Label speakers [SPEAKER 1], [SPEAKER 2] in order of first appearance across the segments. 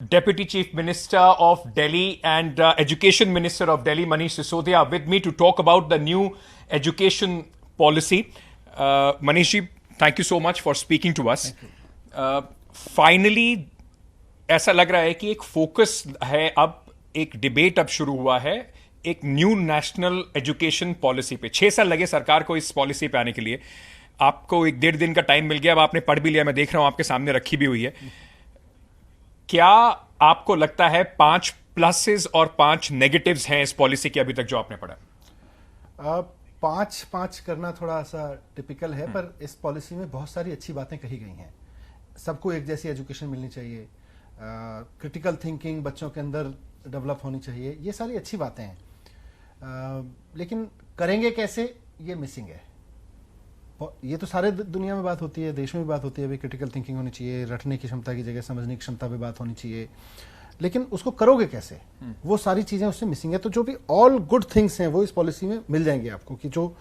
[SPEAKER 1] Deputy Chief Minister of Delhi and Education Minister of Delhi, Manish Sisodia, with me to talk about the new education policy. Manish ji, thank you so much for speaking to us. Finally, ऐसा लग रहा है कि एक focus है, अब एक debate अब शुरू हुआ है एक न्यू नेशनल एजुकेशन पॉलिसी पे। 6 साल लगे सरकार को इस पॉलिसी पे आने के लिए। आपको 1-1.5 दिन का टाइम मिल गया, अब आपने पढ़ भी लिया, मैं देख रहा हूं आपके सामने रखी भी हुई है। क्या आपको लगता है 5 प्लसेस और 5 नेगेटिव्स हैं इस पॉलिसी के अभी तक जो आपने पढ़ा?
[SPEAKER 2] 5 करना थोड़ा सा टिपिकल है, पर इस पॉलिसी में बहुत सारी अच्छी बातें कही गई हैं। सबको एक जैसी एजुकेशन मिलनी चाहिए, क्रिटिकल थिंकिंग बच्चों के अंदर डेवलप होनी चाहिए, ये सारी अच्छी बातें हैं। लेकिन करेंगे कैसे, ये मिसिंग है। ये तो सारे दुनिया में बात होती है, देश में भी बात होती है, भाई क्रिटिकल थिंकिंग होनी चाहिए, रटने की क्षमता की जगह समझने की क्षमता पे बात होनी चाहिए, लेकिन उसको करोगे कैसे, वो सारी चीजें उससे मिसिंग है। तो जो भी ऑल गुड थिंग्स हैं वो इस पॉलिसी में मिल जाएंगे आपको, कि जो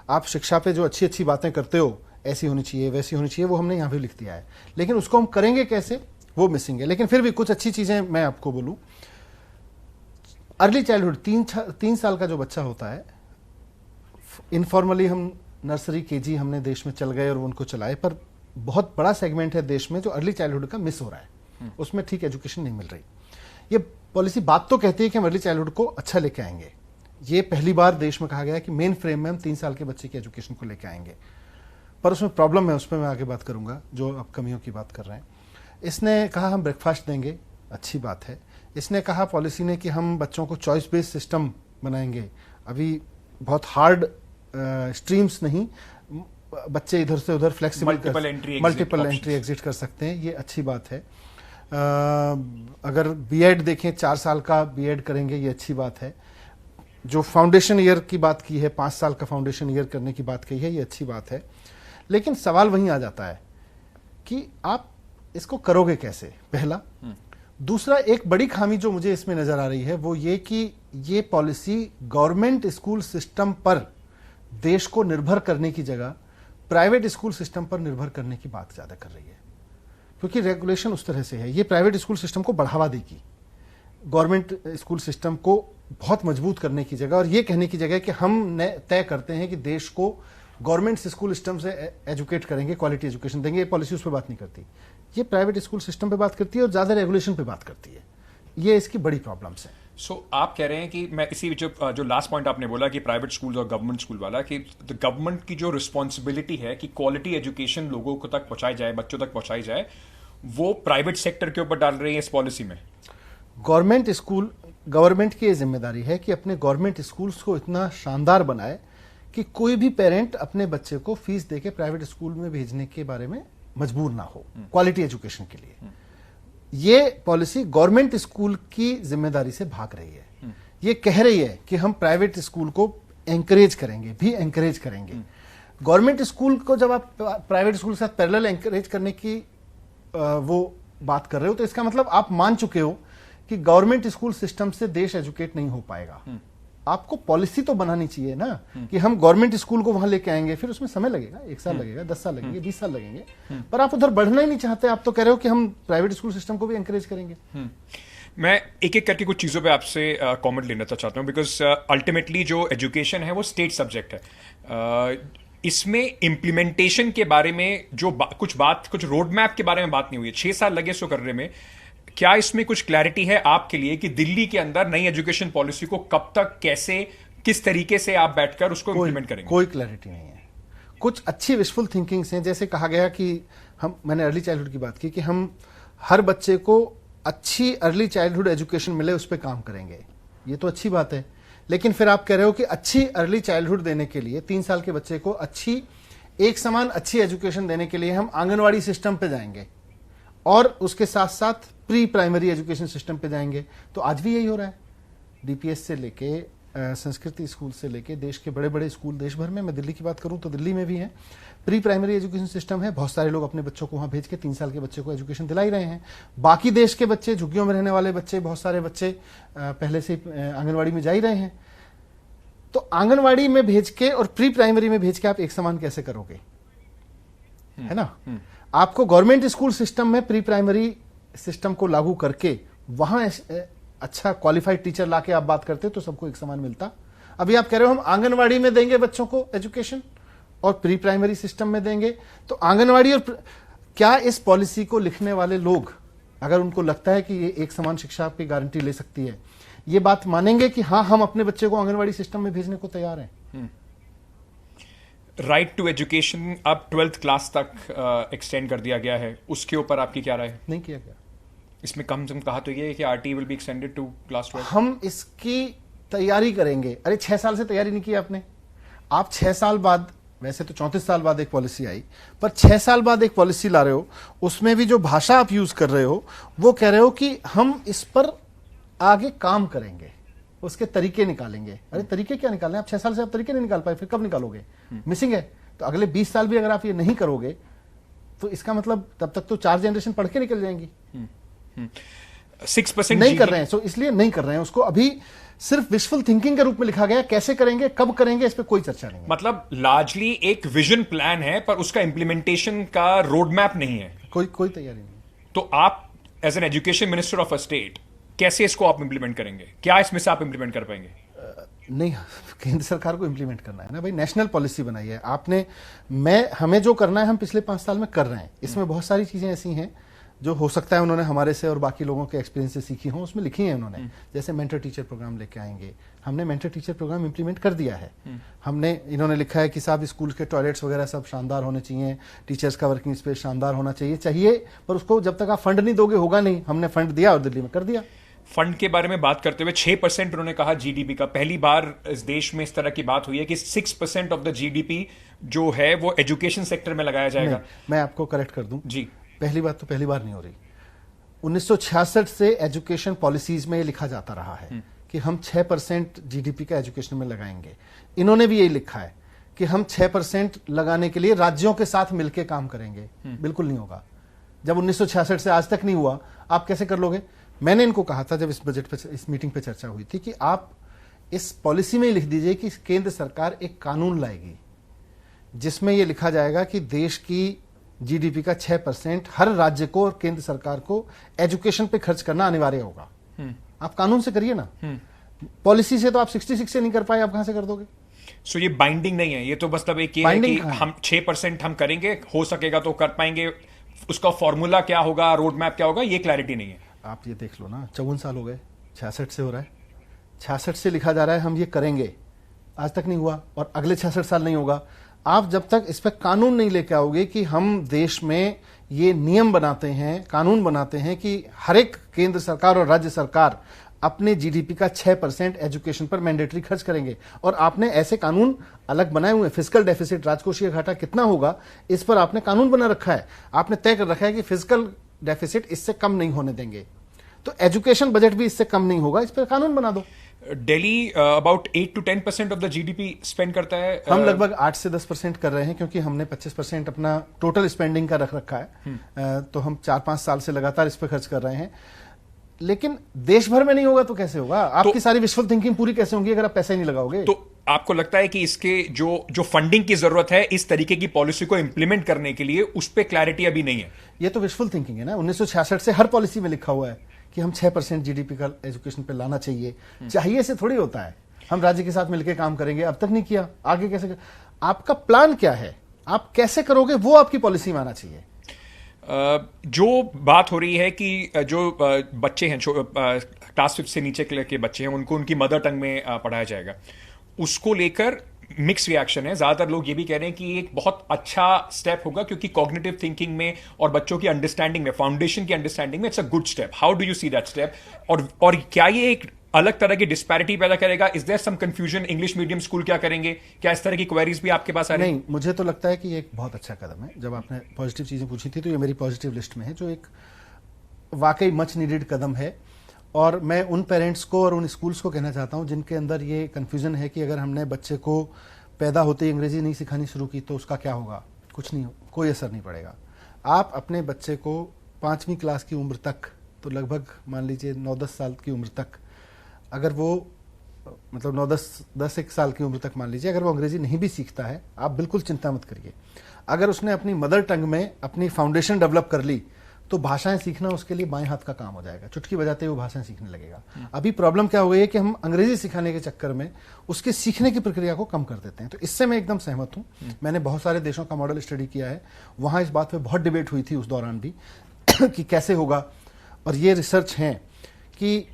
[SPEAKER 2] आप शिक्षा पे जो अच्छी अच्छी बातें करते हो, ऐसी होनी चाहिए, वैसी होनी चाहिए, वो हमने यहाँ भी लिख दिया है। लेकिन उसको हम करेंगे कैसे, वो मिसिंग है। लेकिन फिर भी कुछ अच्छी चीजें मैं आपको बोलूं। अर्ली चाइल्डहुड, 3 साल का जो बच्चा होता है, इनफॉर्मली हम नर्सरी केजी हमने देश में चल गए और उनको चलाए, पर बहुत बड़ा सेगमेंट है देश में जो अर्ली चाइल्डहुड का मिस हो रहा है, उसमें ठीक एजुकेशन नहीं मिल रही। ये पॉलिसी बात तो कहती है कि हम अर्ली चाइल्डहुड को अच्छा लेके आएंगे, ये पहली बार देश में कहा गया है कि मेन फ्रेम में हम 3 साल के बच्चे की एजुकेशन को लेके आएंगे, पर उसमें प्रॉब्लम है, उस पर मैं आगे बात करूंगा, जो आप कमियों की बात कर रहे हैं। इसने कहा हम ब्रेकफास्ट देंगे, अच्छी बात है। इसने कहा पॉलिसी ने कि हम बच्चों को चॉइस बेस्ड सिस्टम बनाएंगे, अभी बहुत हार्ड स्ट्रीम्स नहीं, बच्चे इधर से उधर फ्लेक्सिबल मल्टीपल एंट्री एग्जिट कर सकते हैं, ये अच्छी बात है। अगर बीएड देखें, 4 साल का बीएड करेंगे, ये अच्छी बात है। जो फाउंडेशन ईयर की बात की है, 5 साल का फाउंडेशन ईयर करने की बात कही है, ये अच्छी बात है। लेकिन सवाल वहीं आ जाता है कि आप इसको करोगे कैसे, पहला। दूसरा, एक बड़ी खामी जो मुझे इसमें नजर आ रही है वो ये कि ये पॉलिसी गवर्नमेंट स्कूल सिस्टम पर देश को निर्भर करने की जगह प्राइवेट स्कूल सिस्टम पर निर्भर करने की बात ज्यादा कर रही है, क्योंकि रेगुलेशन उस तरह से है। ये प्राइवेट स्कूल सिस्टम को बढ़ावा देगी, गवर्नमेंट स्कूल सिस्टम को बहुत मजबूत करने की जगह, और ये कहने की जगह कि हम तय करते हैं कि देश को गवर्नमेंट स्कूल सिस्टम से एजुकेट करेंगे, क्वालिटी एजुकेशन देंगे। ये पॉलिसी उस पर बात नहीं करती, ये प्राइवेट स्कूल सिस्टम पे बात करती है और ज्यादा रेगुलेशन पे बात करती है। ये इसकी बड़ी प्रॉब्लम्स है।
[SPEAKER 1] आप कह रहे हैं कि मैं इसी जो लास्ट पॉइंट आपने बोला कि प्राइवेट स्कूल और गवर्नमेंट स्कूल वाला, कि गवर्नमेंट की जो रिस्पॉन्सिबिलिटी है कि क्वालिटी एजुकेशन लोगों को तक पहुंचाई जाए, बच्चों तक पहुंचाई जाए, वो प्राइवेट सेक्टर के ऊपर डाल रही है इस पॉलिसी में।
[SPEAKER 2] गवर्नमेंट की ये जिम्मेदारी है कि अपने गवर्नमेंट स्कूल्स को इतना शानदार बनाए कि कोई भी पेरेंट अपने बच्चे को फीस देके प्राइवेट स्कूल में भेजने के बारे में मजबूर ना हो क्वालिटी एजुकेशन के लिए। ये पॉलिसी गवर्नमेंट स्कूल की जिम्मेदारी से भाग रही है। ये कह रही है कि हम प्राइवेट स्कूल को एंकरेज करेंगे। गवर्नमेंट स्कूल को जब आप प्राइवेट स्कूल के साथ पैरेलल एंकरेज करने की वो बात कर रहे हो, तो इसका मतलब आप मान चुके हो कि गवर्नमेंट स्कूल सिस्टम से देश एजुकेट नहीं हो पाएगा। आपको पॉलिसी तो बनानी चाहिए ना कि हम गवर्नमेंट स्कूल को वहां लेके आएंगे, फिर उसमें समय लगेगा, 1 साल लगेगा, 10 साल लगेंगे, 20 साल लगेंगे, पर आप उधर बढ़ना ही नहीं चाहते। आप तो कह रहे हो कि हम प्राइवेट स्कूल सिस्टम को भी एंकरेज करेंगे।
[SPEAKER 1] मैं एक एक करके कुछ चीजों पे आपसे कमेंट लेना चाहता हूं, बिकॉज अल्टीमेटली जो एजुकेशन है वो स्टेट सब्जेक्ट है। इसमें इम्प्लीमेंटेशन के बारे में जो कुछ रोड मैप के बारे में बात नहीं हुई है। 6 साल लगे इसको करने में। क्या इसमें कुछ क्लैरिटी है आपके लिए कि दिल्ली के अंदर नई एजुकेशन पॉलिसी को कब तक, कैसे, किस तरीके से आप बैठकर उसको इम्प्लीमेंट करेंगे?
[SPEAKER 2] कोई क्लैरिटी नहीं है। कुछ अच्छी विशफुल थिंकिंग्स हैं, जैसे कहा गया कि मैंने अर्ली चाइल्डहुड की बात की कि हम हर बच्चे को अच्छी अर्ली चाइल्डहुड एजुकेशन मिले, उस पर काम करेंगे। ये तो अच्छी बात है, लेकिन फिर आप कह रहे हो कि अच्छी अर्ली चाइल्डहुड देने के लिए 3 साल के बच्चे को एक समान अच्छी एजुकेशन देने के लिए हम आंगनवाड़ी सिस्टम पे जाएंगे और उसके साथ साथ प्री प्राइमरी एजुकेशन सिस्टम पे जाएंगे। तो आज भी यही हो रहा है। डीपीएस से लेके संस्कृति स्कूल से लेके देश के बड़े बड़े स्कूल देश भर में, मैं दिल्ली की बात करूं तो दिल्ली में भी है, प्री प्राइमरी एजुकेशन सिस्टम है। बहुत सारे लोग अपने बच्चों को वहां भेज के 3 साल के बच्चे को एजुकेशन दिला ही रहे हैं। बाकी देश के बच्चे, झुग्गियों में रहने वाले बच्चे, बहुत सारे बच्चे पहले से आंगनवाड़ी में जा ही रहे हैं। तो आंगनवाड़ी में भेज के और प्री प्राइमरी में भेज के आप एक समान कैसे करोगे, है ना? आपको गवर्नमेंट स्कूल सिस्टम में प्री प्राइमरी सिस्टम को लागू करके वहां अच्छा क्वालिफाइड टीचर लाके आप बात करते तो सबको एक समान मिलता। अभी आप कह रहे हो हम आंगनवाड़ी में देंगे बच्चों को एजुकेशन और प्री प्राइमरी सिस्टम में देंगे, तो आंगनवाड़ी और क्या इस पॉलिसी को लिखने वाले लोग, अगर उनको लगता है कि ये एक समान शिक्षा आपकी गारंटी ले सकती है, ये बात मानेंगे कि हाँ हम अपने बच्चे को आंगनवाड़ी सिस्टम में भेजने को तैयार हैं?
[SPEAKER 1] राइट टू एजुकेशन अब 12th क्लास तक एक्सटेंड कर दिया गया है, उसके ऊपर आपकी क्या राय है?
[SPEAKER 2] नहीं किया गया।
[SPEAKER 1] इसमें कम से कम कहा तो ये है कि RT will be extended to class 12।
[SPEAKER 2] हम इसकी तैयारी करेंगे। अरे 6 साल से तैयारी नहीं की आपने। आप 6 साल बाद, वैसे तो 34 साल बाद एक पॉलिसी आई, पर 6 साल बाद एक पॉलिसी ला रहे हो, उसमें भी जो भाषा आप यूज कर रहे हो वो कह रहे हो कि हम इस पर आगे काम करेंगे, उसके तरीके निकालेंगे। अरे तरीके क्या निकालने? आप 6 साल से आप तरीके नहीं निकाल पाए, फिर कब निकालोगे? मिसिंग है। तो अगले 20 साल भी अगर आप ये नहीं करोगे तो इसका मतलब तब तक तो 4 जनरेशन पढ़ के निकल जाएंगी।
[SPEAKER 1] 6%
[SPEAKER 2] नहीं कर रहे हैं, सो इसलिए नहीं कर रहे हैं उसको। अभी सिर्फ विशफुल थिंकिंग के रूप में लिखा गया, कैसे करेंगे कब करेंगे इस पे कोई चर्चा नहीं है।
[SPEAKER 1] मतलब लार्जली एक विजन प्लान है पर उसका इंप्लीमेंटेशन का रोड मैप नहीं है,
[SPEAKER 2] कोई तैयारी नहीं।
[SPEAKER 1] तो आप as an education minister of a state कैसे इसको आप इंप्लीमेंट करेंगे? क्या इसमें से आप इंप्लीमेंट कर पाएंगे?
[SPEAKER 2] नहीं, केंद्र सरकार को इंप्लीमेंट करना है ना भाई, नेशनल पॉलिसी बनाई है आपने। हमें जो करना है हम पिछले 5 साल में कर रहे हैं। इसमें बहुत सारी चीजें ऐसी हैं जो हो सकता है उन्होंने हमारे से और बाकी लोगों के एक्सपीरियंस से सीखी हों, उसमें लिखी है उन्होंने। जैसे मेंटर टीचर प्रोग्राम लेके आएंगे, हमने मेंटर टीचर प्रोग्राम इंप्लीमेंट कर दिया है। इन्होंने लिखा है कि साहब स्कूल के टॉयलेट्स वगैरह सब शानदार होने चाहिए, टीचर्स का वर्किंग स्पेस शानदार होना चाहिए, पर उसको जब तक आप फंड नहीं दोगे होगा नहीं। हमने फंड दिया और दिल्ली में कर दिया।
[SPEAKER 1] फंड के बारे में बात करते हुए 6% उन्होंने कहा जीडीपी का। पहली बार इस देश में इस तरह की बात हुई है कि 6% ऑफ द जीडीपी जो है वो एजुकेशन सेक्टर में लगाया जाएगा।
[SPEAKER 2] मैं आपको करेक्ट कर दूं
[SPEAKER 1] जी,
[SPEAKER 2] पहली बात तो पहली बार नहीं हो रही। 1966 से एजुकेशन पॉलिसीज में ये लिखा जाता रहा है कि हम 6% जीडीपी का एजुकेशन में लगाएंगे। इन्होंने भी यही लिखा है कि हम 6% लगाने के लिए राज्यों के साथ मिलकर काम करेंगे। बिल्कुल नहीं होगा। जब 1966 से आज तक नहीं हुआ, आप कैसे कर लोगे? मैंने इनको कहा था जब इस बजट पे, इस मीटिंग पे चर्चा हुई थी, कि आप इस पॉलिसी में लिख दीजिए कि केंद्र सरकार एक कानून लाएगी जिसमें यह लिखा जाएगा कि देश की जीडीपी का 6% हर राज्य को और केंद्र सरकार को एजुकेशन पे खर्च करना अनिवार्य होगा। आप कानून से करिए ना, पॉलिसी से तो आप 66 से नहीं कर पाए, आप कहां से कर दोगे?
[SPEAKER 1] सो ये बाइंडिंग नहीं है, ये तो मतलब एक ये है कि हम 6% हम करेंगे, हो सकेगा तो कर पाएंगे। उसका फॉर्मूला क्या होगा, रोड मैप क्या होगा, ये क्लैरिटी नहीं है।
[SPEAKER 2] आप ये देख लो ना, 54 साल हो गए, 66 से हो रहा है। 66 से लिखा जा रहा है हम ये करेंगे, आज तक नहीं हुआ और अगले 66 साल नहीं होगा। आप जब तक इस पर कानून नहीं लेके आओगे कि हम देश में ये नियम बनाते हैं, कानून बनाते हैं कि हर एक केंद्र सरकार और राज्य सरकार अपने जीडीपी का 6% एजुकेशन पर मैंडेटरी खर्च करेंगे, और आपने ऐसे कानून अलग बनाए हुए हैं। फिजिकल डेफिसिट, राजकोषीय घाटा कितना होगा, इस पर आपने कानून बना रखा है। आपने तय कर रखा है कि फिजिकल डेफिसिट इससे कम नहीं होने देंगे, तो एजुकेशन बजट भी इससे कम नहीं होगा। इस पर कानून बना दो।
[SPEAKER 1] Delhi about 8 to 10% of the GDP spend करता है।
[SPEAKER 2] हम लगभग 8 से 10% कर रहे हैं, क्योंकि हमने 25% अपना टोटल स्पेंडिंग का रख रखा है। तो हम 4-5 साल से लगातार इस पर खर्च कर रहे हैं। लेकिन देश भर में नहीं होगा तो कैसे होगा? आपकी सारी विशफुल थिंकिंग पूरी कैसे होगी अगर आप पैसा ही नहीं लगाओगे?
[SPEAKER 1] तो आपको लगता है कि इसके जो फंडिंग की जरूरत है इस तरीके की पॉलिसी को इंप्लीमेंट करने के लिए, उस पर क्लैरिटी अभी नहीं है?
[SPEAKER 2] ये तो विशफुल थिंकिंग है ना। 1966 से हर पॉलिसी में लिखा हुआ है कि हम 6% जीडीपी का एजुकेशन पे लाना चाहिए। चाहिए से थोड़ी होता है, हम राज्य के साथ मिलकर काम करेंगे। अब तक नहीं किया, आगे कैसे आपका प्लान क्या है, आप कैसे करोगे, वो आपकी पॉलिसी में आना चाहिए।
[SPEAKER 1] जो बात हो रही है कि जो बच्चे हैं क्लास 5 से नीचे के बच्चे हैं, उनको उनकी मदर टंग में पढ़ाया जाएगा, उसको लेकर मिक्स रिएक्शन है। ज्यादातर लोग ये भी कह रहे हैं कि एक बहुत अच्छा स्टेप होगा, क्योंकि कॉग्निटिव थिंकिंग में और बच्चों की अंडरस्टैंडिंग में, फाउंडेशन की अंडरस्टैंडिंग में it's a good step. How do you see that step? और क्या ये एक अलग तरह की डिस्पैरिटी पैदा करेगा? Is there some confusion? English medium school क्या करेंगे? क्या इस तरह की क्वेरीज भी आपके पास आ रही?
[SPEAKER 2] नहीं, मुझे तो लगता है कि ये एक बहुत अच्छा कदम है। जब आपने पॉजिटिव चीजें पूछी थी तो ये मेरी पॉजिटिव लिस्ट में है, जो एक वाकई मच नीडेड कदम है। और मैं उन पेरेंट्स को और उन स्कूल्स को कहना चाहता हूं जिनके अंदर ये कंफ्यूजन है कि अगर हमने बच्चे को पैदा होते ही अंग्रेजी नहीं सिखानी शुरू की तो उसका क्या होगा। कुछ नहीं, कोई असर नहीं पड़ेगा। आप अपने बच्चे को 5वीं क्लास की उम्र तक, तो लगभग मान लीजिए 9-10 साल की उम्र तक, अगर वो मतलब 9-10 साल की उम्र तक मान लीजिए, अगर वो अंग्रेजी नहीं भी सीखता है, आप बिल्कुल चिंता मत करिए। अगर उसने अपनी मदर टंग में अपनी फाउंडेशन डेवलप कर ली तो भाषाएं सीखना उसके लिए बाएं हाथ का काम हो जाएगा, चुटकी बजाते ही वो भाषाएं सीखने लगेगा। अभी प्रॉब्लम क्या हो गई है कि हम अंग्रेजी सिखाने के चक्कर में उसके सीखने की प्रक्रिया को कम कर देते हैं। तो इससे मैं एकदम सहमत हूं। मैंने बहुत सारे देशों का मॉडल स्टडी किया है, वहां इस बात पे बहुत डिबेट हुई थी उस दौरान भी कि कैसे होगा। और ये रिसर्च है कि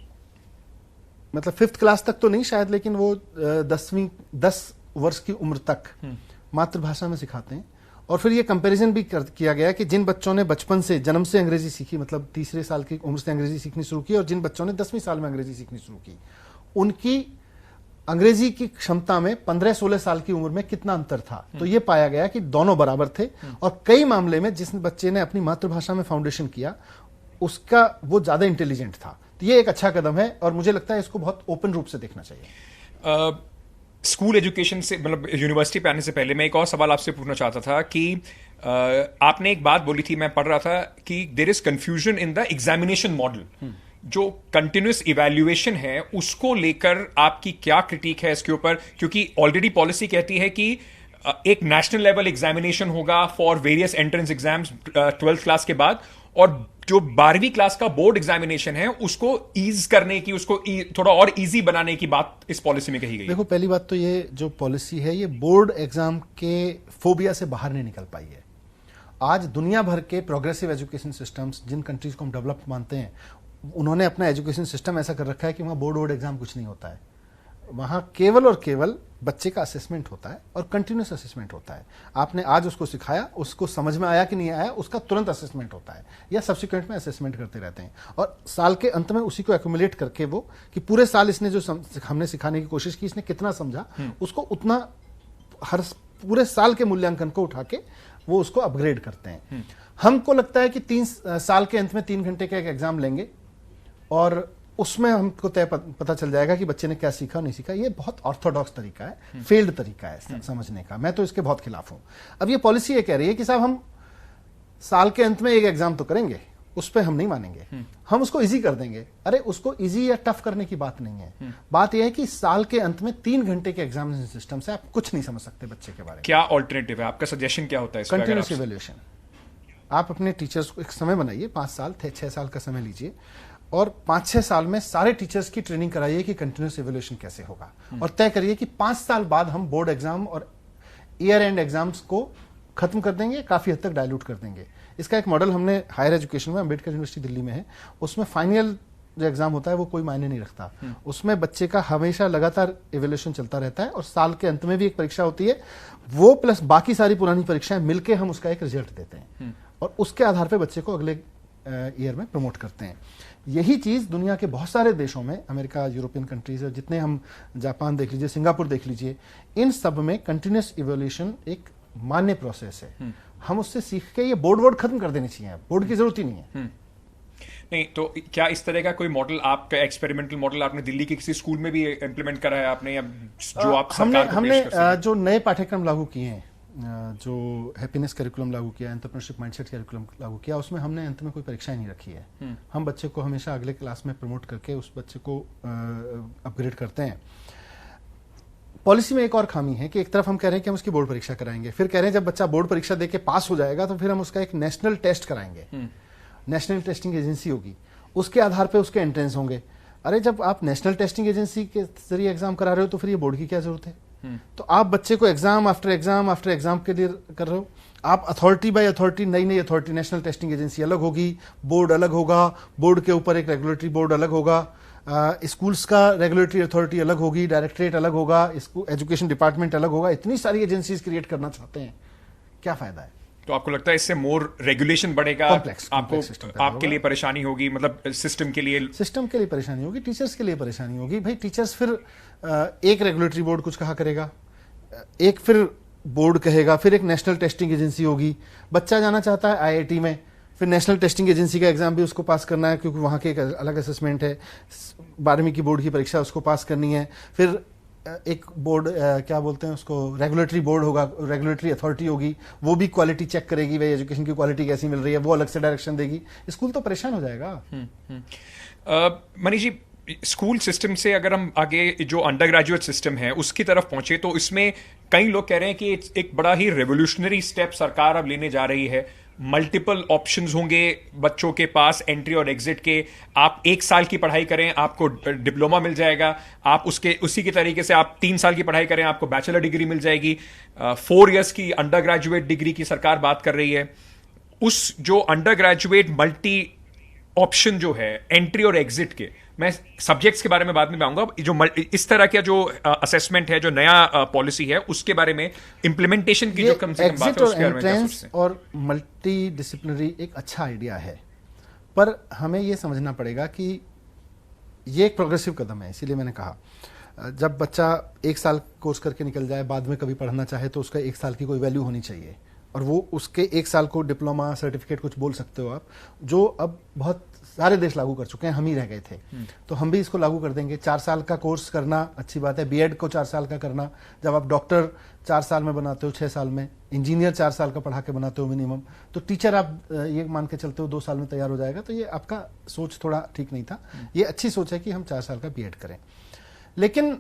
[SPEAKER 2] मतलब 5th क्लास तक तो नहीं शायद, लेकिन वो 10 वर्ष की उम्र तक मातृभाषा में सिखाते हैं। और फिर ये कंपैरिजन भी किया गया कि जिन बच्चों ने बचपन से, जन्म से अंग्रेजी सीखी, मतलब 3 साल की उम्र से अंग्रेजी सीखनी शुरू की, और जिन बच्चों ने 10वीं साल में अंग्रेजी सीखनी शुरू की, उनकी अंग्रेजी की क्षमता में 15-16 साल की उम्र में कितना अंतर था। तो ये पाया गया कि दोनों बराबर थे। और कई मामले में जिस बच्चे ने अपनी मातृभाषा में फाउंडेशन किया, उसका वो ज्यादा इंटेलिजेंट था। तो ये एक अच्छा कदम है और मुझे लगता है इसको बहुत ओपन रूप से देखना चाहिए।
[SPEAKER 1] स्कूल एजुकेशन से, मतलब यूनिवर्सिटी पे आने से पहले मैं एक और सवाल आपसे पूछना चाहता था कि आपने एक बात बोली थी, मैं पढ़ रहा था कि there is confusion in the examination model. जो कंटिन्यूस इवैल्यूएशन है उसको लेकर आपकी क्या क्रिटिक है इसके ऊपर? क्योंकि ऑलरेडी पॉलिसी कहती है कि एक नेशनल लेवल एग्जामिनेशन होगा for various entrance exams 12th class के बाद, और जो 12वीं क्लास का बोर्ड एग्जामिनेशन है उसको ईज करने की, उसको थोड़ा और इजी बनाने की बात इस पॉलिसी में कही गई।
[SPEAKER 2] देखो, पहली बात तो ये जो पॉलिसी है ये बोर्ड एग्जाम के फोबिया से बाहर नहीं निकल पाई है। आज दुनिया भर के प्रोग्रेसिव एजुकेशन सिस्टम्स, जिन कंट्रीज को हम डेवलप मानते हैं, उन्होंने अपना एजुकेशन सिस्टम ऐसा कर रखा है कि वहां बोर्ड एग्जाम कुछ नहीं होता है। वहां केवल और केवल बच्चे का असेसमेंट होता है और कंटिन्यूस असेसमेंट होता है। आपने आज उसको सिखाया, उसको समझ में आया कि नहीं आया, उसका तुरंत असेसमेंट होता है, या सब्सिक्वेंट में असेसमेंट करते रहते हैं। और साल के अंत में उसी को एक्यूमुलेट करके वो कि पूरे साल इसने जो हमने सिखाने की कोशिश की, इसने कितना समझा, उसको उतना हर पूरे साल के मूल्यांकन को उठा के वो उसको अपग्रेड करते हैं। हमको लगता है कि 3 साल के अंत में 3 घंटे का एक एग्जाम लेंगे और उसमें हमको तय पता चल जाएगा कि बच्चे ने क्या सीखा नहीं सीखा। ये बहुत ऑर्थोडॉक्स तरीका है, फेल्ड तरीका है समझने का। मैं तो इसके बहुत खिलाफ हूं। अब ये पॉलिसी ये कह रही है कि साहब हम साल के अंत में एक एग्जाम तो करेंगे, उस पर हम नहीं मानेंगे, हम उसको इजी कर देंगे। अरे उसको इजी या टफ करने की बात नहीं है। बात यह है कि साल के अंत में 3 घंटे के एग्जामिनेशन सिस्टम से आप कुछ नहीं समझ सकते बच्चे के बारे में।
[SPEAKER 1] क्या ऑल्टरनेटिव है? आपका सजेशन क्या होता है?
[SPEAKER 2] Continuous evaluation. आप अपने टीचर्स को एक समय बनाइए, 5 साल 6 साल का समय लीजिए और 5-6 साल में सारे टीचर्स की ट्रेनिंग कराइए कि कंटिन्यूस इवैल्यूएशन कैसे होगा, और तय करिए कि 5 साल बाद हम बोर्ड एग्जाम और ईयर एंड एग्जाम्स को खत्म कर देंगे, काफी हद तक डायल्यूट कर देंगे। इसका एक मॉडल हमने हायर एजुकेशन में, अम्बेडकर यूनिवर्सिटी दिल्ली में है, उसमें फाइनल जो एग्जाम होता है वो कोई मायने नहीं रखता। उसमें बच्चे का हमेशा लगातार इवैल्यूएशन चलता रहता है और साल के अंत में भी एक परीक्षा होती है, वो प्लस बाकी सारी पुरानी परीक्षाएं मिलकर हम उसका एक रिजल्ट देते हैं और उसके आधार पर बच्चे को अगले ईयर में प्रमोट करते हैं। यही चीज दुनिया के बहुत सारे देशों में, अमेरिका, यूरोपियन कंट्रीज, जितने हम, जापान देख लीजिए, सिंगापुर देख लीजिए, इन सब में कंटिन्यूस इवैल्यूएशन एक मान्य प्रोसेस है। हम उससे सीख के ये बोर्ड खत्म कर देनी चाहिए, बोर्ड की जरूरत ही नहीं है।
[SPEAKER 1] नहीं तो क्या इस तरह का कोई मॉडल, आपका एक्सपेरिमेंटल मॉडल आपने दिल्ली के किसी स्कूल में भी इम्प्लीमेंट करा है आपने, या जो आप सरकार को पेश कर सकें?
[SPEAKER 2] जो नए पाठ्यक्रम लागू किए हैं, जो हैप्पीनेस करिकुलम लागू किया, एंटरप्रेन्योरशिप माइंडसेट करिकुलम लागू किया, उसमें हमने अंत में कोई परीक्षाएं नहीं रखी है। हम बच्चे को हमेशा अगले क्लास में प्रमोट करके उस बच्चे को अपग्रेड करते हैं। पॉलिसी में एक और खामी है कि एक तरफ हम कह रहे हैं कि हम उसकी बोर्ड परीक्षा कराएंगे, फिर कह रहे हैं जब बच्चा बोर्ड परीक्षा देके पास हो जाएगा तो फिर हम उसका एक नेशनल टेस्ट कराएंगे, नेशनल टेस्टिंग एजेंसी होगी, उसके आधार पर उसके एंट्रेंस होंगे। अरे जब आप नेशनल टेस्टिंग एजेंसी के जरिए एग्जाम करा रहे हो तो फिर ये बोर्ड की क्या जरूरत है? तो आप बच्चे को एग्जाम आफ्टर एग्जाम के लिए कर रहे हो। आप अथॉरिटी बाय अथॉरिटी, नई अथॉरिटी, नेशनल टेस्टिंग एजेंसी अलग होगी, बोर्ड अलग होगा, बोर्ड के ऊपर एक रेगुलेटरी बोर्ड अलग होगा, स्कूल्स का रेगुलेटरी अथॉरिटी अलग होगी, डायरेक्टरेट अलग होगा, एजुकेशन डिपार्टमेंट अलग होगा। इतनी सारी एजेंसीज क्रिएट करना चाहते हैं, क्या फायदा है?
[SPEAKER 1] तो आपको लगता है इससे मोर रेगुलेशन बढ़ेगा, आपको आपके लिए परेशानी होगी, मतलब सिस्टम के लिए
[SPEAKER 2] परेशानी होगी, टीचर्स के लिए परेशानी होगी। भाई टीचर्स फिर एक रेगुलेटरी बोर्ड कुछ कहा करेगा, एक फिर बोर्ड कहेगा, फिर एक नेशनल टेस्टिंग एजेंसी होगी। बच्चा जाना चाहता है आईआईटी में, फिर नेशनल टेस्टिंग एजेंसी का एग्जाम भी उसको पास करना है क्योंकि वहां के एक अलग असेसमेंट है। 12वीं की बोर्ड की परीक्षा उसको पास करनी है। फिर एक बोर्ड, क्या बोलते हैं उसको, रेगुलेटरी बोर्ड होगा, रेगुलेटरी अथॉरिटी होगी, वो भी क्वालिटी चेक करेगी, भाई एजुकेशन की क्वालिटी कैसी मिल रही है, वो अलग से डायरेक्शन देगी। स्कूल तो परेशान हो जाएगा।
[SPEAKER 1] मनीष जी, स्कूल सिस्टम से अगर हम आगे जो अंडर ग्रेजुएट सिस्टम है उसकी तरफ पहुंचे तो इसमें कई लोग कह रहे हैं कि एक बड़ा ही रेवोल्यूशनरी स्टेप सरकार अब लेने जा रही है। मल्टीपल ऑप्शंस होंगे बच्चों के पास एंट्री और एग्जिट के। आप 1 साल की पढ़ाई करें आपको डिप्लोमा मिल जाएगा, आप उसी के तरीके से आप 3 साल की पढ़ाई करें आपको बैचलर डिग्री मिल जाएगी। 4 इयर्स की अंडर ग्रेजुएट डिग्री की सरकार बात कर रही है। उस जो अंडर ग्रेजुएट मल्टी ऑप्शन जो है एंट्री और एग्जिट के, मैं सब्जेक्ट्स के बारे में बाद में आऊंगा, जो इस तरह का जो असेसमेंट है, जो नया पॉलिसी है, उसके बारे में इम्प्लीमेंटेशन की जो कम से कम बात है उसके बारे में क्या सोचते हैं?
[SPEAKER 2] और मल्टी डिसिप्लिनरी एक अच्छा आइडिया है, पर हमें यह समझना पड़ेगा कि ये एक प्रोग्रेसिव कदम है। इसीलिए मैंने कहा जब बच्चा 1 साल कोर्स करके निकल जाए, बाद में कभी पढ़ना चाहे तो उसका 1 साल की कोई वैल्यू होनी चाहिए, और वो उसके 1 साल को डिप्लोमा सर्टिफिकेट कुछ बोल सकते हो आप, जो अब बहुत सारे देश लागू कर चुके हैं, हम ही रह गए थे। तो हम भी इसको लागू कर देंगे। 4 साल का कोर्स करना अच्छी बात है, बीएड को 4 साल का करना। जब आप डॉक्टर 4 साल में बनाते हो, 6 साल में, इंजीनियर 4 साल का पढ़ा के बनाते हो मिनिमम, तो टीचर आप ये मान के चलते हो 2 साल में तैयार हो जाएगा। तो ये आपका सोच थोड़ा ठीक नहीं था। ये अच्छी सोच है कि हम 4 साल का बीएड करें, लेकिन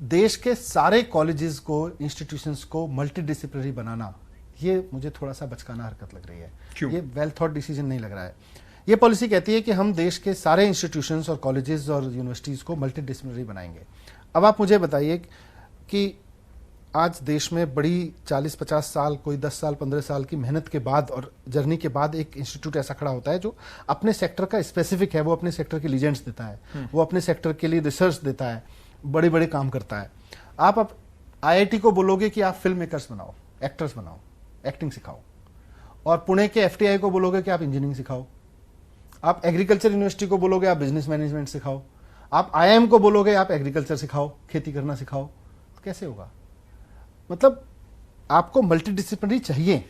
[SPEAKER 2] देश के सारे कॉलेजेस को, इंस्टीट्यूशंस को मल्टी डिसिप्लिनरी बनाना, ये मुझे थोड़ा सा बचकाना हरकत लग रही है।
[SPEAKER 1] क्यों?
[SPEAKER 2] ये वेल थॉट डिसीजन नहीं लग रहा है। ये पॉलिसी कहती है कि हम देश के सारे इंस्टीट्यूशंस और कॉलेजेस और यूनिवर्सिटीज को मल्टी डिसिप्लिनरी बनाएंगे। अब आप मुझे बताइए कि आज देश में बड़ी 40-50 साल, कोई 10 साल 15 साल की मेहनत के बाद और जर्नी के बाद एक इंस्टीट्यूट ऐसा खड़ा होता है जो अपने सेक्टर का स्पेसिफिक है, वो अपने सेक्टर के लीजेंड्स देता है, वो अपने सेक्टर के लिए रिसर्च देता है, बड़े बड़े काम करता है। आप अब IIT को बोलोगे कि आप फिल्म मेकर्स बनाओ, एक्टर्स बनाओ, एक्टिंग सिखाओ, और पुणे के FTI को बोलोगे कि आप इंजीनियरिंग सिखाओ, आप एग्रीकल्चर यूनिवर्सिटी को बोलोगे आप बिजनेस मैनेजमेंट सिखाओ, आप IIM को बोलोगे आप एग्रीकल्चर सिखाओ, खेती करना सिखाओ, तो कैसे होगा? मतलब आपको मल्टी डिसिप्लिनरी चाहिए,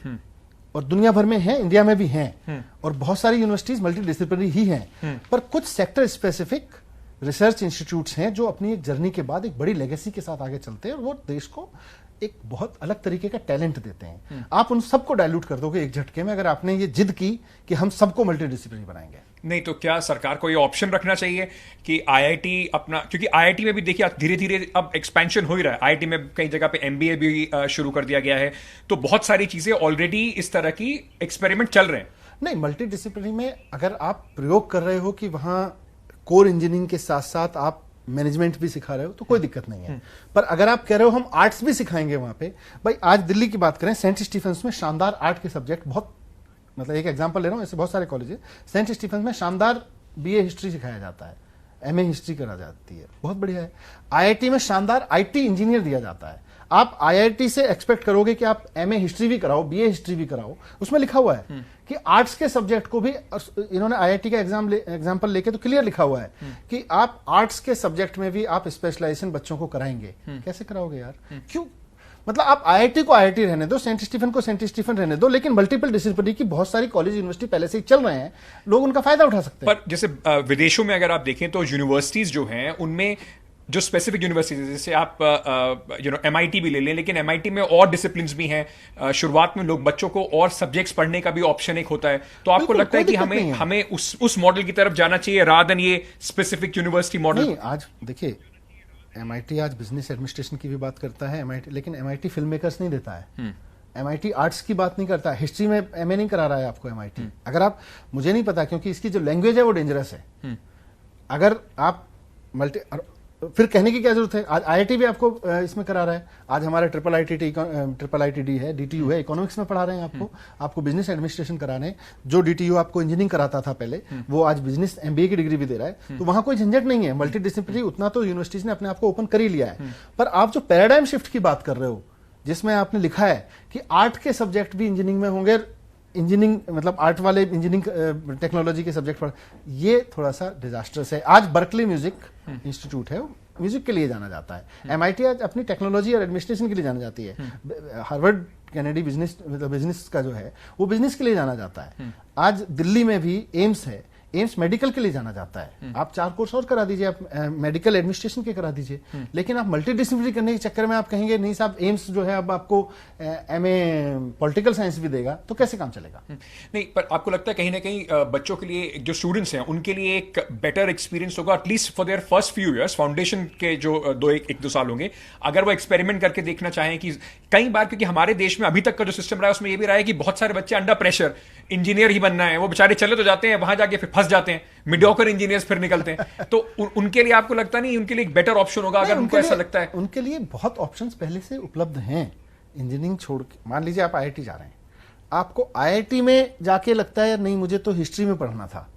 [SPEAKER 2] और दुनिया भर में है, इंडिया में भी है, और बहुत सारी यूनिवर्सिटीज मल्टी डिसिप्लिनरी ही हैं, पर कुछ सेक्टर स्पेसिफिक रिसर्च इंस्टीट्यूट्स हैं जो अपनी एक जर्नी के बाद एक बड़ी लेगेसी के साथ आगे चलते हैं, और वो देश को एक बहुत अलग तरीके का टैलेंट देते हैं। आप उन सबको डाइल्यूट कर दोगे एक झटके में, अगर आपने ये जिद की कि हम सबको मल्टी डिसिप्लिनरी बनाएंगे।
[SPEAKER 1] नहीं तो क्या सरकार को ये ऑप्शन रखना चाहिए कि IIT अपना, क्योंकि IIT में भी देखिए धीरे धीरे अब एक्सपेंशन हो ही रहा है, IIT में कई जगह पे MBA भी शुरू कर दिया गया है, तो बहुत सारी चीजें ऑलरेडी इस तरह की एक्सपेरिमेंट चल रहे हैं।
[SPEAKER 2] नहीं, मल्टी डिसिप्लिनरी में अगर आप प्रयोग कर रहे हो कि वहां कोर इंजीनियरिंग के साथ साथ आप मैनेजमेंट भी सिखा रहे हो, तो कोई दिक्कत नहीं है। पर अगर आप कह रहे हो हम आर्ट्स भी सिखाएंगे वहां पे, भाई आज दिल्ली की बात करें, सेंट स्टीफेंस में शानदार आर्ट के सब्जेक्ट, बहुत, मतलब एक एग्जांपल ले रहा हूं, ऐसे बहुत सारे कॉलेज है। सेंट स्टीफेंस में शानदार BA हिस्ट्री सिखाया जाता है, MA हिस्ट्री करा जाती है, बहुत बढ़िया है। IIT में शानदार IT इंजीनियर दिया जाता है। आप IIT से एक्सपेक्ट करोगे कि आप MA हिस्ट्री भी कराओ, BA हिस्ट्री भी कराओ, उसमें लिखा हुआ है कि आर्ट्स के सब्जेक्ट को भी, इन्होंने IIT का एग्जाम्पल लेके तो क्लियर लिखा हुआ है कि आप आर्ट्स के सब्जेक्ट में भी आप स्पेशलाइजेशन बच्चों को कराएंगे। कैसे कराओगे यार? क्यों? मतलब आप IIT को IIT रहने दो, सेंट स्टीफन को सेंट स्टीफन रहने दो, लेकिन मल्टीपल डिसिप्लिनरी की बहुत सारी कॉलेज यूनिवर्सिटी पहले से ही चल रहे हैं, लोग उनका फायदा उठा सकते हैं।
[SPEAKER 1] पर जैसे विदेशों में अगर आप देखें तो यूनिवर्सिटीज जो हैं उनमें जो स्पेसिफिक यूनिवर्सिटीज, जैसे आप MIT भी ले लें, लेकिन MIT में और डिसिप्लिन्स भी हैं। शुरुआत में लोग बच्चों को और सब्जेक्ट्स पढ़ने का भी ऑप्शन एक होता है, तो आपको लगता है कि हमें उस मॉडल की तरफ जाना चाहिए रादर देन ये स्पेसिफिक यूनिवर्सिटी मॉडल?
[SPEAKER 2] नहीं, आज देखिए MIT आज बिजनेस एडमिनिस्ट्रेशन की भी बात करता है MIT, लेकिन MIT फिल्म मेकर्स नहीं देता है। MIT आर्ट्स की बात नहीं करता, हिस्ट्री में MA नहीं करा रहा है आपको MIT। अगर आप, मुझे नहीं पता क्योंकि इसकी जो लैंग्वेज है वो डेंजरस है। अगर आप फिर कहने की क्या जरूरत है? आज IIT भी आपको इसमें करा रहा है। आज हमारे IITD है, DTU है, इकोनॉमिक्स में पढ़ा रहे हैं आपको बिजनेस एडमिनिस्ट्रेशन करा रहे हैं। जो DTU आपको इंजीनियरिंग कराता था पहले, वो आज बिजनेस MBA की डिग्री भी दे रहा है। तो वहां कोई झंझट नहीं है। मल्टी डिसिप्लिनरी उतना तो यूनिवर्सिटीज ने अपने आप को ओपन कर ही लिया है। पर आप जो पैराडाइम शिफ्ट की बात कर रहे हो, जिसमें आपने लिखा है कि आर्ट के सब्जेक्ट भी इंजीनियरिंग में होंगे, इंजीनियरिंग मतलब आर्ट वाले इंजीनियरिंग टेक्नोलॉजी के सब्जेक्ट पर, ये थोड़ा सा डिजास्टर्स है। आज बर्कली म्यूजिक इंस्टीट्यूट है, म्यूजिक के लिए जाना जाता है। MIT आज अपनी टेक्नोलॉजी और एडमिनिस्ट्रेशन के लिए जाना जाती है। हार्वर्ड कैनेडी बिजनेस, मतलब बिजनेस का जो है वो बिजनेस के लिए जाना जाता है। आज दिल्ली में भी एम्स है, एम्स मेडिकल के लिए जाना जाता है, आप 4 कोर्स और करा दीजिए, आप मेडिकल एडमिनिस्ट्रेशन के करा दीजिए, लेकिन आप मल्टीडिसिप्लिनरी करने के चक्कर में आप कहेंगे नहीं साहब एम्स जो है अब आपको एमए पॉलिटिकल साइंस भी देगा, तो कैसे काम चलेगा?
[SPEAKER 1] नहीं, पर आपको लगता है कहीं ना कहीं बच्चों के लिए, जो स्टूडेंट्स हैं उनके लिए एक बेटर एक्सपीरियंस होगा at least for their first few years, foundation के जो एक दो साल होंगे, अगर वो एक्सपेरिमेंट करके देखना चाहें कि कई बार, क्योंकि हमारे देश में अभी तक का जो सिस्टम रहा है उसमें ये भी रहा है कि बहुत सारे बच्चे अंडर प्रेशर इंजीनियर ही बनना है, वो बेचारे चले तो जाते हैं, वहां जाके फिर फंस जाते हैं, मीडियोकर इंजीनियर्स फिर निकलते हैं, तो उनके लिए आपको लगता नहीं उनके लिए एक बेटर ऑप्शन होगा अगर उनको ऐसा लगता है?
[SPEAKER 2] उनके लिए बहुत ऑप्शंस पहले से उपलब्ध हैं। इंजीनियरिंग छोड़ के मान लीजिए आप आईआईटी जा रहे हैं, आपको आईआईटी में जाके लगता है नहीं मुझे तो हिस्ट्री में पढ़ना था,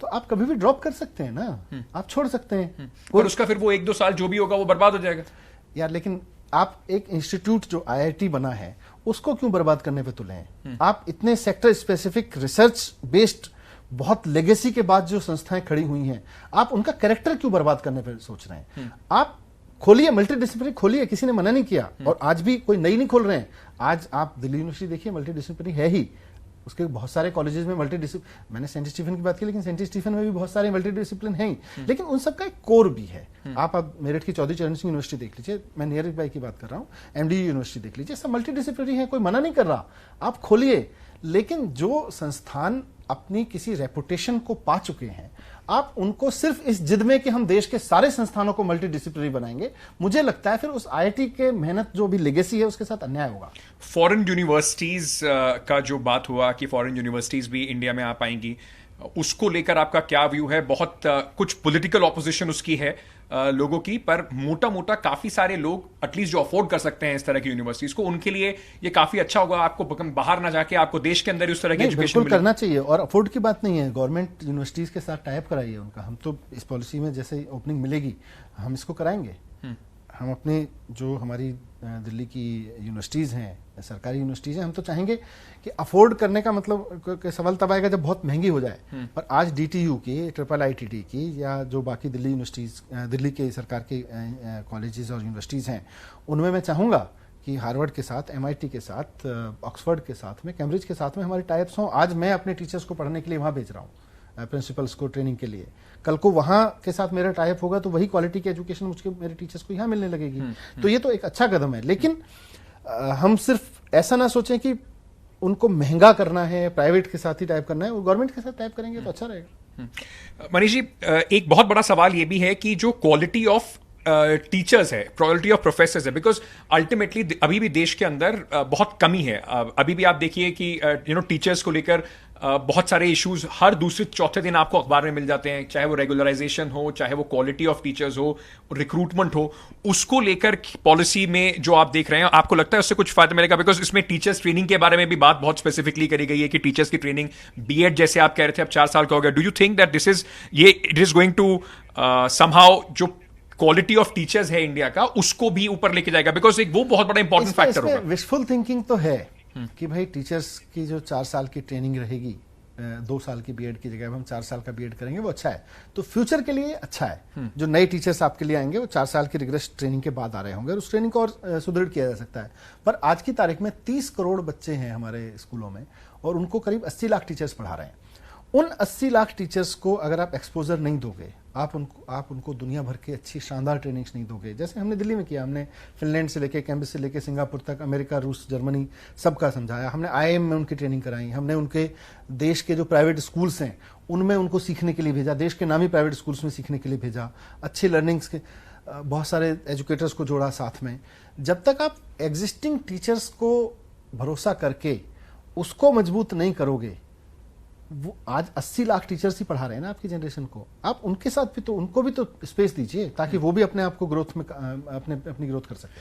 [SPEAKER 2] तो आप कभी भी ड्रॉप कर सकते हैं ना, आप छोड़ सकते हैं,
[SPEAKER 1] और उसका फिर वो 1-2 साल जो भी होगा वो बर्बाद हो जाएगा
[SPEAKER 2] यार। लेकिन आप एक इंस्टीट्यूट जो आईआईटी बना है उसको क्यों बर्बाद करने पे तुले हैं? आप इतने सेक्टर स्पेसिफिक रिसर्च बेस्ड बहुत लेगेसी के बाद जो संस्थाएं खड़ी हुई हैं, आप उनका कैरेक्टर क्यों बर्बाद करने पे सोच रहे हैं? आप खोलिए, मल्टीडिसिप्लिनरी खोलिए, किसी ने मना नहीं किया, और आज भी कोई नई नहीं खोल रहे हैं। आज आप दिल्ली यूनिवर्सिटी देखिए, मल्टीडिसिप्लिनरी है ही, उसके बहुत सारे कॉलेजेस में मल्टीडिसिप्लिन, मैंने सेंट स्टीफन की बात की, लेकिन सेंट स्टीफन में भी बहुत सारे मल्टीडिसिप्लिन हैं ही, लेकिन उन सबका एक कोर भी है। आप अब मेरठ की चौधरी चरण सिंह यूनिवर्सिटी देख लीजिए, मैं नियर बाई की बात कर रहा हूँ, एमडी यूनिवर्सिटी देख लीजिए, सब मल्टीडिसिप्लिनरी है, कोई मना नहीं कर रहा, आप खोलिए। लेकिन जो संस्थान अपनी किसी रेपुटेशन को पा चुके हैं, आप उनको सिर्फ इस जिद में कि हम देश के सारे संस्थानों को मल्टीडिसिप्लिनरी बनाएंगे, मुझे लगता है फिर उस आईआईटी के मेहनत जो भी लेगेसी है उसके साथ अन्याय होगा।
[SPEAKER 1] फॉरेन यूनिवर्सिटीज का जो बात हुआ कि फॉरेन यूनिवर्सिटीज भी इंडिया में आ पाएंगी, उसको लेकर आपका क्या व्यू है? बहुत कुछ पॉलिटिकल ऑपोजिशन उसकी है लोगों की, पर मोटा मोटा काफी सारे लोग एटलीस्ट जो अफोर्ड कर सकते हैं इस तरह की यूनिवर्सिटीज को, उनके लिए ये काफी अच्छा होगा। आपको बाहर ना जाके आपको देश के अंदर उस तरह की एजुकेशन
[SPEAKER 2] करना चाहिए, और अफोर्ड की बात नहीं है, गवर्नमेंट यूनिवर्सिटीज के साथ टाइप कराइए उनका। हम तो इस पॉलिसी में जैसे ओपनिंग मिलेगी हम इसको कराएंगे। हम अपने जो हमारी दिल्ली की यूनिवर्सिटीज़ हैं, सरकारी यूनिवर्सिटीज़ हैं, हम तो चाहेंगे कि अफोर्ड करने का मतलब सवाल तब आएगा जब बहुत महंगी हो जाए। पर आज डीटीयू की, IIIT की, या जो बाकी दिल्ली यूनिवर्सिटीज़, दिल्ली के सरकार के कॉलेजेस और यूनिवर्सिटीज़ हैं, उनमें मैं चाहूँगा कि हार्वर्ड के साथ, MIT के साथ, ऑक्सफोर्ड के साथ में, कैम्ब्रिज के साथ में हमारे टाइप्स हों। आज मैं अपने टीचर्स को पढ़ने के लिए वहाँ भेज रहा हूँ, प्रिंसिपल्स को ट्रेनिंग के लिए। कल को वहां के साथ मेरा टाइप होगा तो वही क्वालिटी की एजुकेशन मुझे, मेरे टीचर्स को यहां मिलने लगेगी। तो ये तो एक अच्छा कदम है, लेकिन हम सिर्फ ऐसा ना सोचें कि उनको महंगा करना है, प्राइवेट के साथ ही टाइप करना है, वो गवर्नमेंट के साथ टाइप करेंगे तो अच्छा रहेगा।
[SPEAKER 1] मनीष जी, एक बहुत बड़ा सवाल ये भी है कि जो क्वालिटी ऑफ टीचर्स है, क्वालिटी ऑफ प्रोफेसर्स है, बिकॉज अल्टीमेटली अभी भी देश के अंदर बहुत कमी है। अभी भी आप देखिए कि टीचर्स को लेकर बहुत सारे इश्यूज हर दूसरे चौथे दिन आपको अखबार में मिल जाते हैं, चाहे वो रेगुलराइजेशन हो, चाहे वो क्वालिटी ऑफ टीचर्स हो, रिक्रूटमेंट हो, उसको लेकर पॉलिसी में जो आप देख रहे हैं, आपको लगता है उससे कुछ फायदा मिलेगा? बिकॉज इसमें टीचर्स ट्रेनिंग के बारे में भी बात बहुत स्पेसिफिकली करी गई है कि टीचर्स की ट्रेनिंग, बीएड जैसे आप कह रहे थे अब 4 साल का हो गया। Do you think that it is going to somehow जो क्वालिटी ऑफ टीचर्स है इंडिया का, उसको भी ऊपर लेके जाएगा? बिकॉज एक वो बहुत बड़ा इंपॉर्टेंट फैक्टर होगा।
[SPEAKER 2] विशफुल थिंकिंग तो है कि भाई टीचर्स की जो 4 साल की ट्रेनिंग रहेगी, 2 साल की बीएड की जगह हम 4 साल का बीएड करेंगे, वो अच्छा है, तो फ्यूचर के लिए अच्छा है। जो नए टीचर्स आपके लिए आएंगे वो 4 साल की रिग्रेस ट्रेनिंग के बाद आ रहे होंगे, और उस ट्रेनिंग को और सुदृढ़ किया जा सकता है। पर आज की तारीख में 30 करोड़ बच्चे हैं हमारे स्कूलों में, और उनको करीब 80 लाख टीचर्स पढ़ा रहे हैं। उन 80 लाख टीचर्स को अगर आप एक्सपोजर नहीं दोगे, आप उनको दुनिया भर की अच्छी शानदार ट्रेनिंग्स नहीं दोगे, जैसे हमने दिल्ली में किया, हमने फिनलैंड से लेके, कैम्ब्रिज से लेके सिंगापुर तक, अमेरिका, रूस, जर्मनी, सबका समझाया। हमने IIM में उनकी ट्रेनिंग कराई, हमने उनके देश के जो प्राइवेट स्कूल्स हैं उनमें उनको सीखने के लिए भेजा, देश के नामी प्राइवेट स्कूल्स में सीखने के लिए भेजा, अच्छी लर्निंग्स के बहुत सारे एजुकेटर्स को जोड़ा साथ में। जब तक आप एग्जिस्टिंग टीचर्स को भरोसा करके उसको मजबूत नहीं करोगे, वो आज 80 लाख टीचर्स ही पढ़ा रहे हैं ना आपकी जनरेशन को, आप उनके साथ भी तो, उनको भी तो स्पेस दीजिए ताकि वो भी अपने आप को ग्रोथ में अपनी ग्रोथ कर सकें।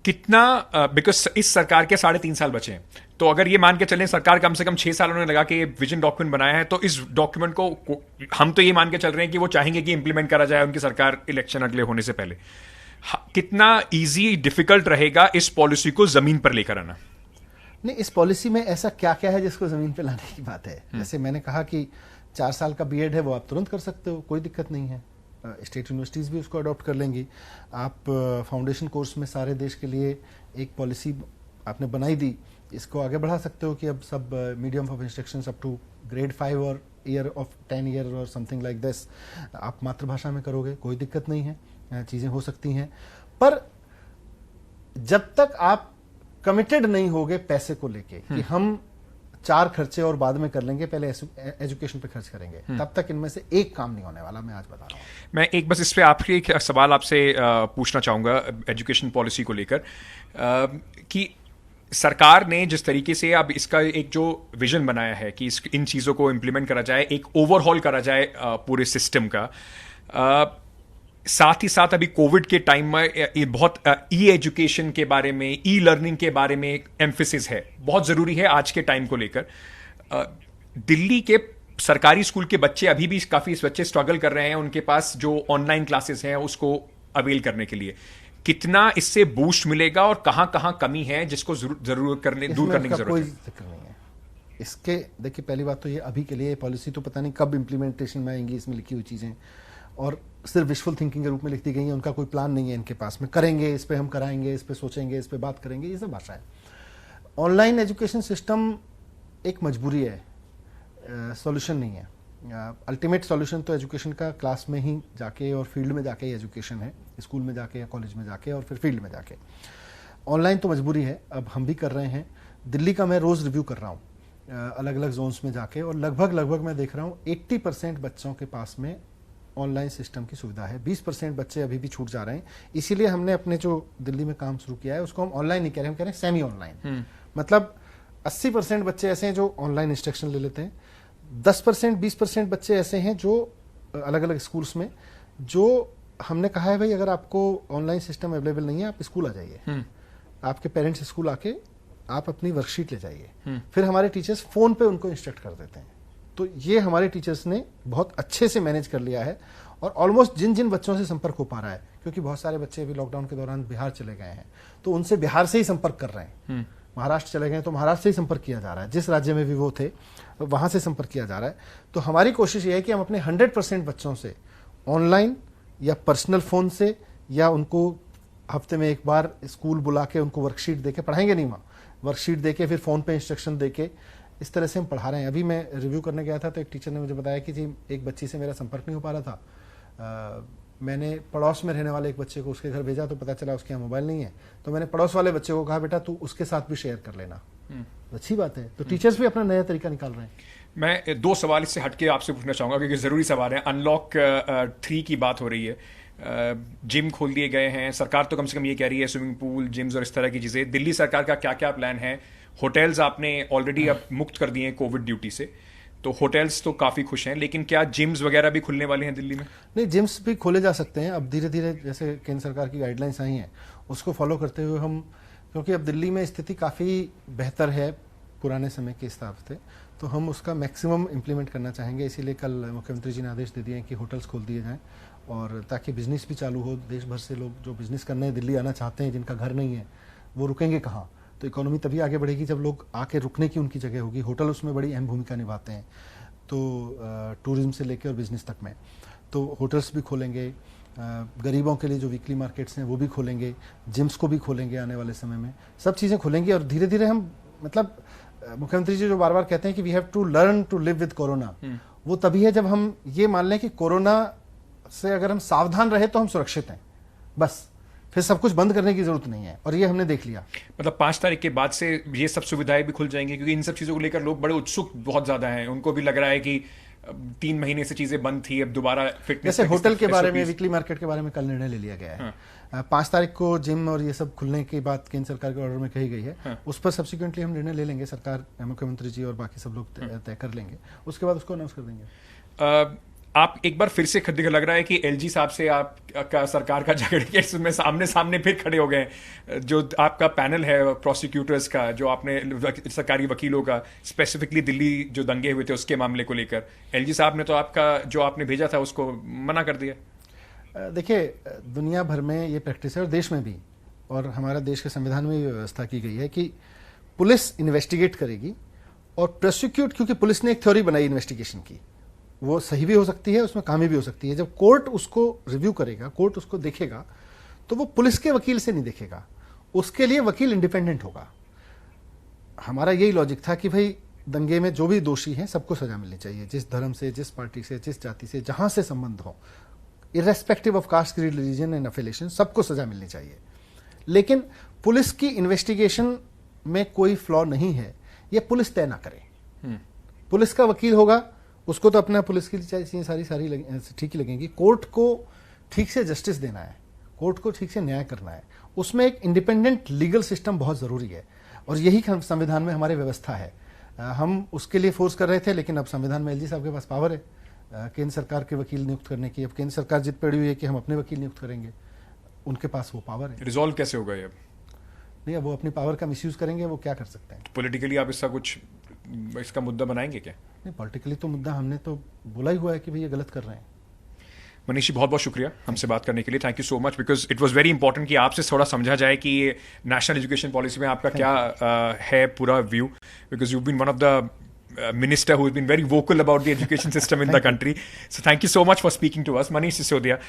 [SPEAKER 1] कितना, बिकॉज इस सरकार के 3.5 साल बचे हैं, तो अगर ये मान के चलें सरकार कम से कम 6 साल उन्होंने लगा के विजन डॉक्यूमेंट बनाया है, तो इस डॉक्यूमेंट को हम तो ये मान के चल रहे हैं कि वो चाहेंगे कि इंप्लीमेंट करा जाए उनकी सरकार इलेक्शन अगले होने से पहले। कितना ईजी डिफिकल्ट रहेगा इस पॉलिसी को जमीन पर लेकर आना?
[SPEAKER 2] नहीं, इस पॉलिसी में ऐसा क्या क्या है जिसको जमीन पे लाने की बात है? जैसे मैंने कहा कि 4 साल का बीएड है, वो आप तुरंत कर सकते हो, कोई दिक्कत नहीं है। स्टेट यूनिवर्सिटीज़ भी उसको अडॉप्ट कर लेंगी। आप फाउंडेशन कोर्स में सारे देश के लिए एक पॉलिसी आपने बनाई दी, इसको आगे बढ़ा सकते हो कि अब सब medium of instructions up to grade 5 और ईयर ऑफ 10 ईयर और समथिंग लाइक दिस आप मातृभाषा में करोगे, कोई दिक्कत नहीं है, चीजें हो सकती हैं। पर जब तक आप कमिटेड नहीं होगे पैसे को लेके कि हम 4 खर्चे और बाद में कर लेंगे, पहले एजुकेशन पे खर्च करेंगे, तब तक इनमें से एक काम नहीं होने वाला। मैं आज बता रहा हूँ।
[SPEAKER 1] मैं एक बस इस पे आखिरी एक सवाल आपसे पूछना चाहूँगा एजुकेशन पॉलिसी को लेकर, कि सरकार ने जिस तरीके से अब इसका एक जो विजन बनाया है कि इन चीज़ों को इम्प्लीमेंट करा जाए, एक ओवरहॉल करा जाए पूरे सिस्टम का, साथ ही साथ अभी कोविड के टाइम में ये बहुत ई एजुकेशन के बारे में, ई लर्निंग के बारे में एम्फेसिस है, बहुत ज़रूरी है आज के टाइम को लेकर। दिल्ली के सरकारी स्कूल के बच्चे अभी भी काफ़ी बच्चे स्ट्रगल कर रहे हैं उनके पास जो ऑनलाइन क्लासेस हैं उसको अवेल करने के लिए। कितना इससे बूस्ट मिलेगा और कहाँ कमी है जिसको दूर करने की जरूरत
[SPEAKER 2] कोई
[SPEAKER 1] है?
[SPEAKER 2] जिक्र नहीं है इसके। देखिए, पहली बात तो ये अभी के लिए पॉलिसी तो पता नहीं कब इम्प्लीमेंटेशन में आएंगी, इसमें लिखी हुई चीजें और सिर्फ विजुअल थिंकिंग के रूप में लिख दी गई है। उनका कोई प्लान नहीं है इनके पास में, करेंगे इस पे, हम कराएंगे, इस पे सोचेंगे, इस पे बात करेंगे, ये सब भाषा है। ऑनलाइन एजुकेशन सिस्टम एक मजबूरी है, सॉल्यूशन नहीं है। अल्टीमेट सॉल्यूशन तो एजुकेशन का क्लास में ही जाके और फील्ड में जाके ही एजुकेशन है, स्कूल में जाके या कॉलेज में जाके और फिर फील्ड में जाके। ऑनलाइन तो मजबूरी है, अब हम भी कर रहे हैं। दिल्ली का मैं रोज रिव्यू कर रहा हूँ अलग अलग जोन्स में जाके, और लगभग मैं देख रहा हूँ 80% बच्चों के पास में ऑनलाइन सिस्टम की सुविधा है। 20% बच्चे अभी भी छूट जा रहे हैं। इसीलिए हमने अपने जो दिल्ली में काम शुरू किया है उसको हम ऑनलाइन नहीं कह रहे, हम कह रहे हैं सेमी ऑनलाइन। मतलब 80% बच्चे ऐसे हैं जो ऑनलाइन इंस्ट्रक्शन ले लेते हैं, 10% 20% बच्चे ऐसे हैं जो अलग अलग स्कूल्स में, जो हमने कहा है भाई अगर आपको ऑनलाइन सिस्टम अवेलेबल नहीं है आप स्कूल आ जाइए, आपके पेरेंट्स स्कूल आके आप अपनी वर्कशीट ले जाइए, फिर हमारे टीचर्स फोन पे उनको इंस्ट्रक्ट कर देते हैं। तो ये हमारे टीचर्स ने बहुत अच्छे से मैनेज कर लिया है और ऑलमोस्ट जिन जिन बच्चों से संपर्क हो पा रहा है, क्योंकि बहुत सारे बच्चे अभी लॉकडाउन के दौरान बिहार चले गए हैं तो उनसे बिहार से ही संपर्क कर रहे हैं, महाराष्ट्र चले गए तो महाराष्ट्र से ही संपर्क किया जा रहा है, जिस राज्य में भी वो थे वहां से संपर्क किया जा रहा है। तो हमारी कोशिश ये है कि हम अपने 100% बच्चों से ऑनलाइन या पर्सनल फोन से या उनको हफ्ते में एक बार स्कूल बुला के उनको वर्कशीट देके, पढ़ाएंगे नहीं वहाँ, वर्कशीट देके फिर फोन पे इंस्ट्रक्शन देके, इस तरह से हम पढ़ा रहे हैं। अभी मैं रिव्यू करने गया था तो एक टीचर ने मुझे बताया कि जी एक बच्ची से मेरा संपर्क नहीं हो पा रहा था, मैंने पड़ोस में रहने वाले एक बच्चे को उसके घर भेजा तो पता चला उसके यहाँ मोबाइल नहीं है, तो मैंने पड़ोस वाले बच्चे को कहा बेटा तू उसके साथ भी शेयर कर लेना। अच्छी बात है। तो टीचर्स भी अपना नया तरीका निकाल रहे हैं।
[SPEAKER 1] मैं 2 सवाल इससे हटके आपसे पूछना चाहूँगा क्योंकि ज़रूरी सवाल है। अनलॉक 3 की बात हो रही है, जिम खोल दिए गए हैं, सरकार तो कम से कम ये कह रही है स्विमिंग पूल, जिम्स और इस तरह की चीज़ें। दिल्ली सरकार का क्या क्या प्लान है? होटल्स आपने ऑलरेडी अब मुक्त कर दिए हैं कोविड ड्यूटी से, तो होटल्स तो काफ़ी खुश हैं, लेकिन क्या जिम्स वगैरह भी खुलने वाले हैं दिल्ली में?
[SPEAKER 2] नहीं, जिम्स भी खोले जा सकते हैं अब धीरे धीरे, जैसे केंद्र सरकार की गाइडलाइंस आई हैं उसको फॉलो करते हुए हम, क्योंकि अब दिल्ली में स्थिति काफ़ी बेहतर है पुराने समय के हिसाब से, तो हम उसका मैक्सिमम इम्प्लीमेंट करना चाहेंगे। इसीलिए कल मुख्यमंत्री जी ने आदेश दे दिए हैं कि होटल्स खोल दिए जाएं और ताकि बिजनेस भी चालू हो। देश भर से लोग जो बिजनेस करने दिल्ली आना चाहते हैं, जिनका घर नहीं है, वो रुकेंगे कहाँ? तो इकोनॉमी तभी आगे बढ़ेगी जब लोग आके रुकने की उनकी जगह होगी। होटल उसमें बड़ी अहम भूमिका निभाते हैं, तो टूरिज्म से लेकर और बिजनेस तक में। तो होटल्स भी खोलेंगे, गरीबों के लिए जो वीकली मार्केट्स हैं वो भी खोलेंगे, जिम्स को भी खोलेंगे आने वाले समय में, सब चीज़ें खोलेंगी। और धीरे धीरे हम, मतलब मुख्यमंत्री जी जो बार बार कहते हैं कि we have to learn to live with corona, वो तभी है जब हम ये मान लें कि कोरोना से अगर हम सावधान रहे तो हम सुरक्षित हैं, बस फिर सब कुछ बंद करने की जरूरत नहीं है। और ये हमने देख लिया।
[SPEAKER 1] मतलब 5 तारीख के बाद से ये सब सुविधाएं भी खुल जाएंगी, क्योंकि इन सब चीज़ों को लेकर लोग बड़े उत्सुक बहुत ज़्यादा हैं। उनको भी लग रहा है कि 3 महीने से चीज़ें बंद थी, अब दोबारा फिटनेस।
[SPEAKER 2] जैसे होटल के बारे में, वीकली मार्केट के बारे में कल निर्णय ले लिया गया है। 5 तारीख को जिम और ये सब खुलने की बात केंद्र सरकार के ऑर्डर में कही गई है। उस पर सब्सिक्वेंटली हम निर्णय ले लेंगे, सरकार, मुख्यमंत्री जी और बाकी सब लोग तय कर लेंगे, उसके बाद उसको अनाउंस कर देंगे।
[SPEAKER 1] आप एक बार फिर से लग रहा है कि एलजी साहब से आपका सरकार का झगड़े के इसमें सामने सामने फिर खड़े हो गए। जो आपका पैनल है प्रोसिक्यूटर्स का, जो आपने सरकारी वकीलों का, स्पेसिफिकली दिल्ली जो दंगे हुए थे उसके मामले को लेकर, एलजी साहब ने तो आपका जो आपने भेजा था उसको मना कर दिया।
[SPEAKER 2] देखिए, दुनिया भर में ये प्रैक्टिस है और देश में भी, और हमारा देश के संविधान में ये व्यवस्था की गई है कि पुलिस इन्वेस्टिगेट करेगी और प्रोसिक्यूट, क्योंकि पुलिस ने एक थ्योरी बनाई इन्वेस्टिगेशन की, वो सही भी हो सकती है, उसमें खामी भी हो सकती है। जब कोर्ट उसको रिव्यू करेगा, कोर्ट उसको देखेगा, तो वो पुलिस के वकील से नहीं देखेगा, उसके लिए वकील इंडिपेंडेंट होगा। हमारा यही लॉजिक था कि भाई दंगे में जो भी दोषी हैं सबको सजा मिलनी चाहिए, जिस धर्म से, जिस पार्टी से, जिस जाति से, जहां से संबंध हो, irrespective of caste, creed, religion and affiliation, सबको सजा मिलनी चाहिए। लेकिन पुलिस की इन्वेस्टिगेशन में कोई फ्लॉ नहीं है, ये पुलिस तय ना करे। पुलिस का वकील होगा, उसको तो अपना पुलिस की चीजें सारी ठीक ही लगेंगी। कोर्ट को ठीक से जस्टिस देना है, कोर्ट को ठीक से न्याय करना है, उसमें एक इंडिपेंडेंट लीगल सिस्टम बहुत जरूरी है, और यही संविधान में हमारी व्यवस्था है। हम उसके लिए फोर्स कर रहे थे, लेकिन अब संविधान में एलजी साहब के पास पावर है केंद्र सरकार के वकील नियुक्त करने की। अब केंद्र सरकार जिद पड़ी हुई है कि हम अपने वकील नियुक्त करेंगे, उनके पास वो पावर है।
[SPEAKER 1] रिजॉल्व कैसे होगा ये?
[SPEAKER 2] नहीं, अब वो अपनी पावर का मिसयूज करेंगे, वो क्या कर सकते हैं।
[SPEAKER 1] पॉलिटिकली आप इसका मुद्दा बनाएंगे क्या?
[SPEAKER 2] नहीं, पॉलिटिकली तो मुद्दा हमने तो बोला ही हुआ है कि भाई ये गलत कर रहे हैं।
[SPEAKER 1] मनीष जी, बहुत बहुत शुक्रिया हमसे बात करने के लिए। Thank you so much, because it was very important कि आपसे थोड़ा समझा जाए कि नेशनल एजुकेशन पॉलिसी में आपका क्या है पूरा view, because you been one of the minister who has been very vocal about the education system in the country. So thank you so much for speaking to us, Manish Sisodia.